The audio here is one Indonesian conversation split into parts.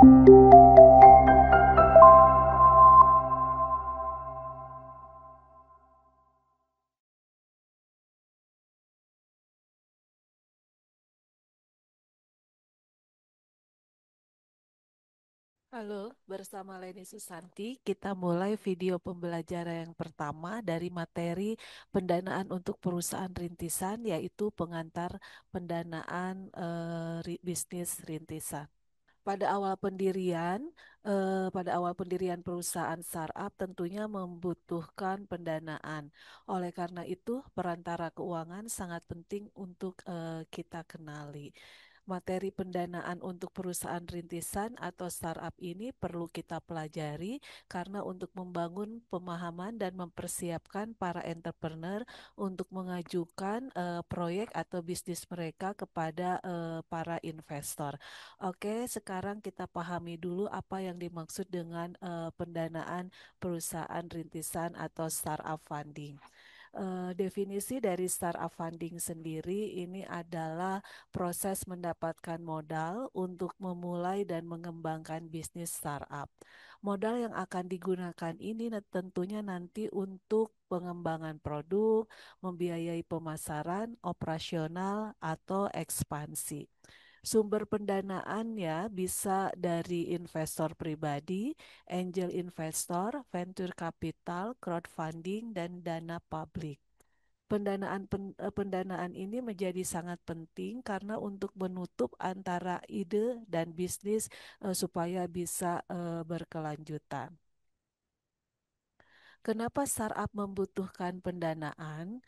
Halo, bersama Leni Susanti, kita mulai video pembelajaran yang pertama dari materi pendanaan untuk perusahaan rintisan, yaitu pengantar pendanaan bisnis rintisan. Pada awal pendirian perusahaan startup tentunya membutuhkan pendanaan. Oleh karena itu, perantara keuangan sangat penting untuk kita kenali. Materi pendanaan untuk perusahaan rintisan atau startup ini perlu kita pelajari karena untuk membangun pemahaman dan mempersiapkan para entrepreneur untuk mengajukan proyek atau bisnis mereka kepada para investor. Oke, sekarang kita pahami dulu apa yang dimaksud dengan pendanaan perusahaan rintisan atau startup funding. Definisi dari startup funding sendiri ini adalah proses mendapatkan modal untuk memulai dan mengembangkan bisnis startup. Modal yang akan digunakan ini tentunya nanti untuk pengembangan produk, membiayai pemasaran, operasional, atau ekspansi. Sumber pendanaannya bisa dari investor pribadi, angel investor, venture capital, crowdfunding, dan dana publik. Pendanaan ini menjadi sangat penting karena untuk menutup antara ide dan bisnis supaya bisa berkelanjutan. Kenapa startup membutuhkan pendanaan?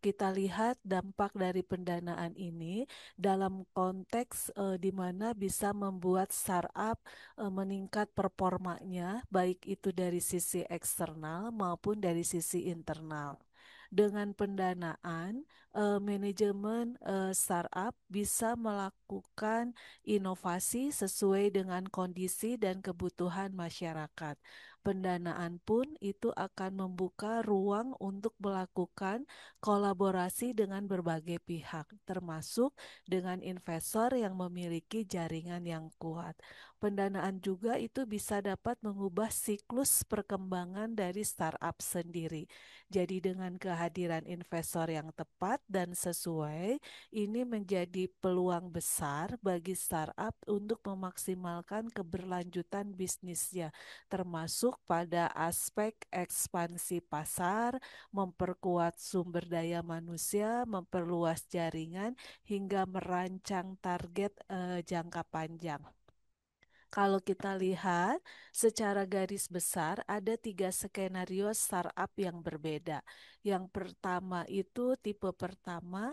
Kita lihat dampak dari pendanaan ini dalam konteks di mana bisa membuat startup meningkat performanya, baik itu dari sisi eksternal maupun dari sisi internal. Dengan pendanaan, manajemen startup bisa melakukan inovasi sesuai dengan kondisi dan kebutuhan masyarakat. Pendanaan pun itu akan membuka ruang untuk melakukan kolaborasi dengan berbagai pihak, termasuk dengan investor yang memiliki jaringan yang kuat. Pendanaan juga itu bisa dapat mengubah siklus perkembangan dari startup sendiri. Jadi dengan kehadiran investor yang tepat dan sesuai, ini menjadi peluang besar bagi startup untuk memaksimalkan keberlanjutan bisnisnya termasuk pada aspek ekspansi pasar, memperkuat sumber daya manusia, memperluas jaringan, hingga merancang target jangka panjang. Kalau kita lihat secara garis besar ada tiga skenario startup yang berbeda. Yang pertama itu tipe pertama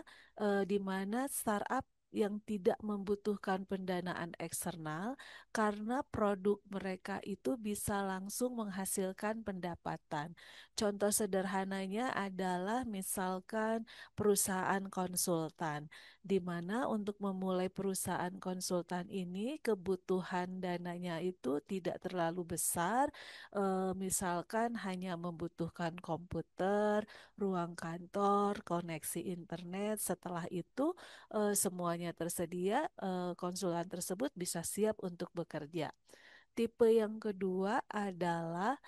di mana startup yang tidak membutuhkan pendanaan eksternal karena produk mereka itu bisa langsung menghasilkan pendapatan. Contoh sederhananya adalah misalkan perusahaan konsultan di mana untuk memulai perusahaan konsultan ini kebutuhan dananya itu tidak terlalu besar, misalkan hanya membutuhkan komputer, ruang kantor, koneksi internet. Setelah itu semuanya tersedia, konsultan tersebut bisa siap untuk bekerja. Tipe yang kedua adalah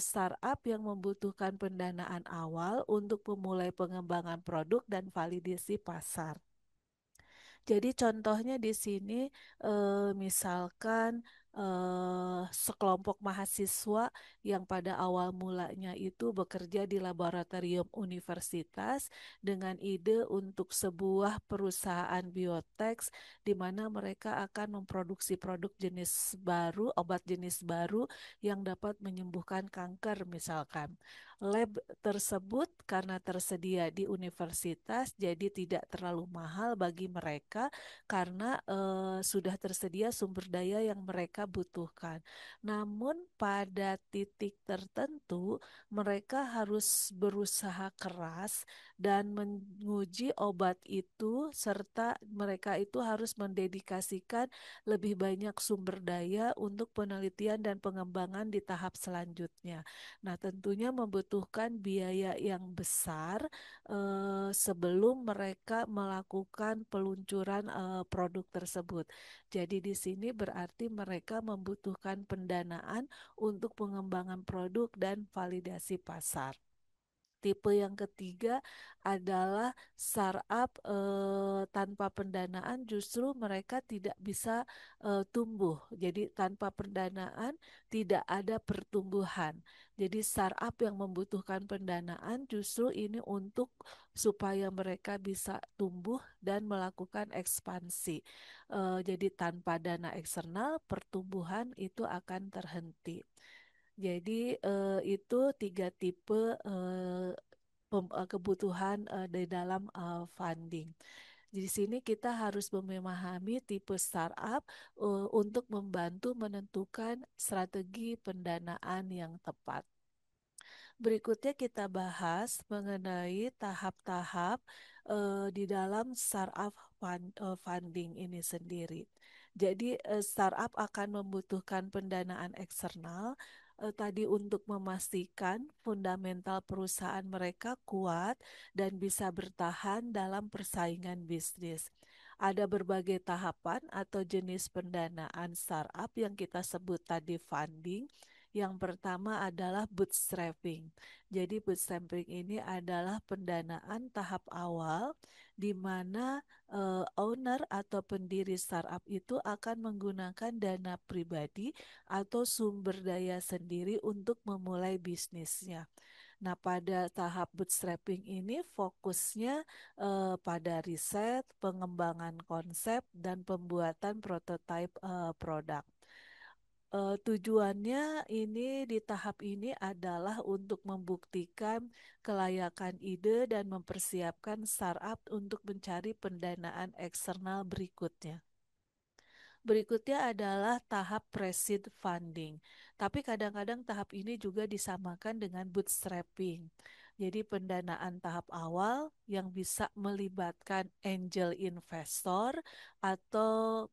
startup yang membutuhkan pendanaan awal untuk memulai pengembangan produk dan validasi pasar. Jadi contohnya di sini misalkan sekelompok mahasiswa yang pada awal mulanya itu bekerja di laboratorium universitas dengan ide untuk sebuah perusahaan bioteks di mana mereka akan memproduksi produk jenis baru, obat jenis baru yang dapat menyembuhkan kanker misalkan. Lab tersebut karena tersedia di universitas jadi tidak terlalu mahal bagi mereka karena sudah tersedia sumber daya yang mereka mereka butuhkan. Namun pada titik tertentu mereka harus berusaha keras dan menguji obat itu serta mereka itu harus mendedikasikan lebih banyak sumber daya untuk penelitian dan pengembangan di tahap selanjutnya. Nah, tentunya membutuhkan biaya yang besar sebelum mereka melakukan peluncuran produk tersebut. Jadi di sini berarti mereka membutuhkan pendanaan untuk pengembangan produk dan validasi pasar. Tipe yang ketiga adalah startup tanpa pendanaan justru mereka tidak bisa tumbuh. Jadi tanpa pendanaan tidak ada pertumbuhan. Jadi startup yang membutuhkan pendanaan justru ini untuk supaya mereka bisa tumbuh dan melakukan ekspansi. Jadi tanpa dana eksternal pertumbuhan itu akan terhenti. Jadi itu tiga tipe kebutuhan di dalam funding. Di sini kita harus memahami tipe startup untuk membantu menentukan strategi pendanaan yang tepat. Berikutnya kita bahas mengenai tahap-tahap di dalam startup funding ini sendiri. Jadi startup akan membutuhkan pendanaan eksternal tadi untuk memastikan fundamental perusahaan mereka kuat dan bisa bertahan dalam persaingan bisnis. Ada berbagai tahapan atau jenis pendanaan startup yang kita sebut tadi funding. Yang pertama adalah bootstrapping. Jadi bootstrapping ini adalah pendanaan tahap awal di mana owner atau pendiri startup itu akan menggunakan dana pribadi atau sumber daya sendiri untuk memulai bisnisnya. Nah, pada tahap bootstrapping ini fokusnya pada riset, pengembangan konsep, dan pembuatan prototipe produk. Tujuannya ini di tahap ini adalah untuk membuktikan kelayakan ide dan mempersiapkan startup untuk mencari pendanaan eksternal berikutnya. Berikutnya adalah tahap pre-seed funding. Tapi kadang-kadang tahap ini juga disamakan dengan bootstrapping. Jadi pendanaan tahap awal yang bisa melibatkan angel investor atau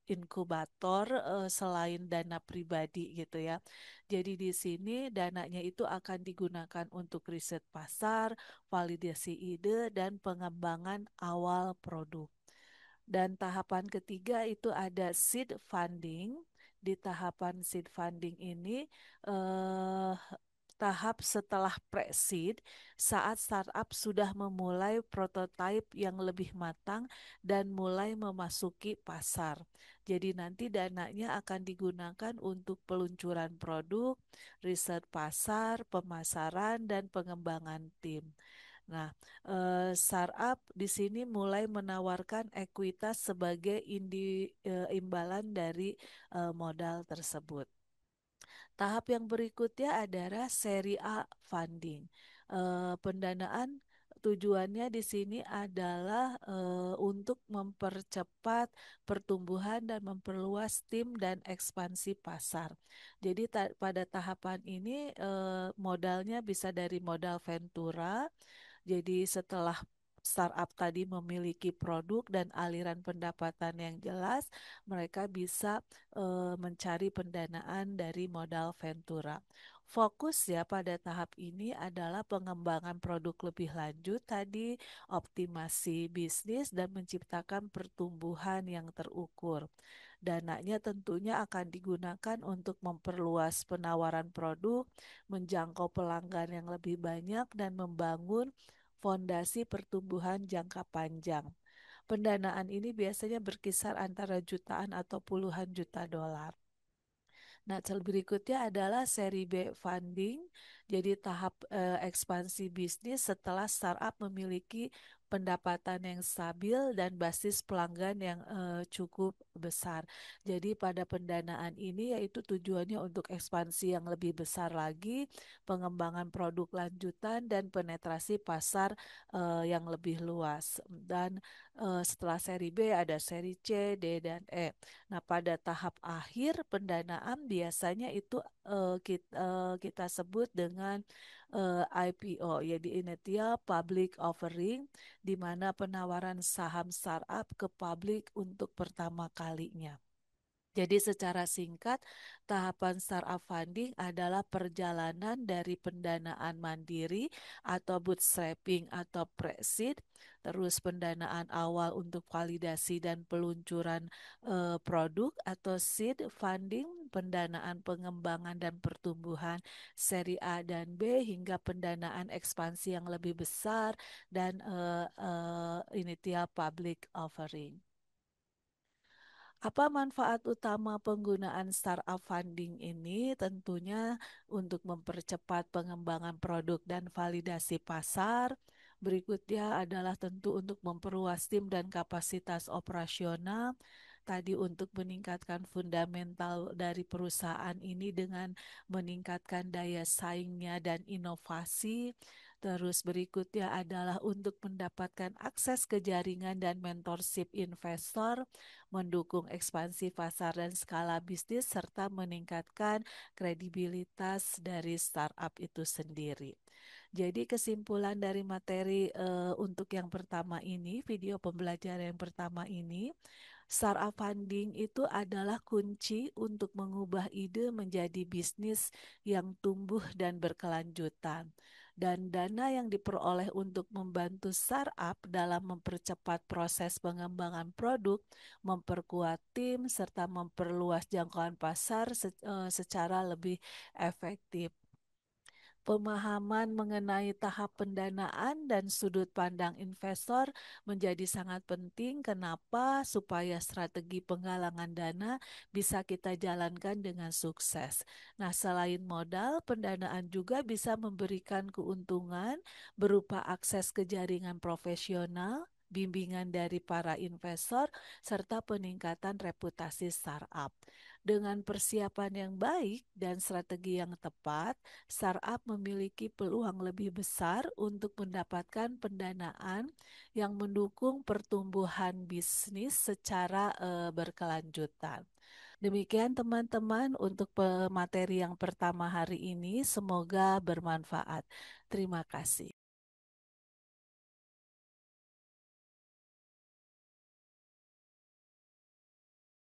inkubator selain dana pribadi gitu ya. Jadi di sini dananya itu akan digunakan untuk riset pasar, validasi ide, dan pengembangan awal produk. Dan tahapan ketiga itu ada seed funding. Di tahapan seed funding ini eh, tahap setelah pre-seed saat startup sudah memulai prototipe yang lebih matang dan mulai memasuki pasar. Jadi nanti dananya akan digunakan untuk peluncuran produk, riset pasar, pemasaran, dan pengembangan tim. Nah, startup di sini mulai menawarkan ekuitas sebagai imbalan dari modal tersebut. Tahap yang berikutnya adalah seri A funding. Pendanaan tujuannya di sini adalah untuk mempercepat pertumbuhan dan memperluas tim dan ekspansi pasar. Jadi pada tahapan ini modalnya bisa dari modal ventura. Jadi setelah startup tadi memiliki produk dan aliran pendapatan yang jelas, mereka bisa mencari pendanaan dari modal ventura. Fokus ya pada tahap ini adalah pengembangan produk lebih lanjut tadi, optimasi bisnis dan menciptakan pertumbuhan yang terukur. Dananya tentunya akan digunakan untuk memperluas penawaran produk, menjangkau pelanggan yang lebih banyak dan membangun fondasi pertumbuhan jangka panjang. Pendanaan ini biasanya berkisar antara jutaan atau puluhan juta dolar. Nah, berikutnya adalah seri B funding. Jadi tahap ekspansi bisnis setelah startup memiliki pendapatan yang stabil, dan basis pelanggan yang cukup besar. Jadi pada pendanaan ini yaitu tujuannya untuk ekspansi yang lebih besar lagi, pengembangan produk lanjutan, dan penetrasi pasar yang lebih luas. Dan setelah seri B ada seri C, D, dan E. Nah, pada tahap akhir pendanaan biasanya itu kita sebut dengan IPO, yaitu Initial Public Offering, di mana penawaran saham startup ke publik untuk pertama kalinya. Jadi secara singkat, tahapan startup funding adalah perjalanan dari pendanaan mandiri atau bootstrapping atau pre-seed, terus pendanaan awal untuk validasi dan peluncuran produk atau seed funding, pendanaan pengembangan dan pertumbuhan seri A dan B, hingga pendanaan ekspansi yang lebih besar dan initial public offering. Apa manfaat utama penggunaan startup funding ini? Tentunya untuk mempercepat pengembangan produk dan validasi pasar. Berikutnya adalah tentu untuk memperluas tim dan kapasitas operasional. Tadi untuk meningkatkan fundamental dari perusahaan ini dengan meningkatkan daya saingnya dan inovasi. Terus berikutnya adalah untuk mendapatkan akses ke jaringan dan mentorship investor, mendukung ekspansi pasar dan skala bisnis, serta meningkatkan kredibilitas dari startup itu sendiri. Jadi kesimpulan dari materi untuk yang pertama ini, video pembelajaran yang pertama ini, startup funding itu adalah kunci untuk mengubah ide menjadi bisnis yang tumbuh dan berkelanjutan. Dan dana yang diperoleh untuk membantu startup dalam mempercepat proses pengembangan produk, memperkuat tim, serta memperluas jangkauan pasar secara lebih efektif. Pemahaman mengenai tahap pendanaan dan sudut pandang investor menjadi sangat penting. Kenapa? Supaya strategi penggalangan dana bisa kita jalankan dengan sukses. Nah, selain modal, pendanaan juga bisa memberikan keuntungan berupa akses ke jaringan profesional, bimbingan dari para investor, serta peningkatan reputasi startup. Dengan persiapan yang baik dan strategi yang tepat, startup memiliki peluang lebih besar untuk mendapatkan pendanaan yang mendukung pertumbuhan bisnis secara berkelanjutan. Demikian teman-teman untuk materi yang pertama hari ini, semoga bermanfaat. Terima kasih.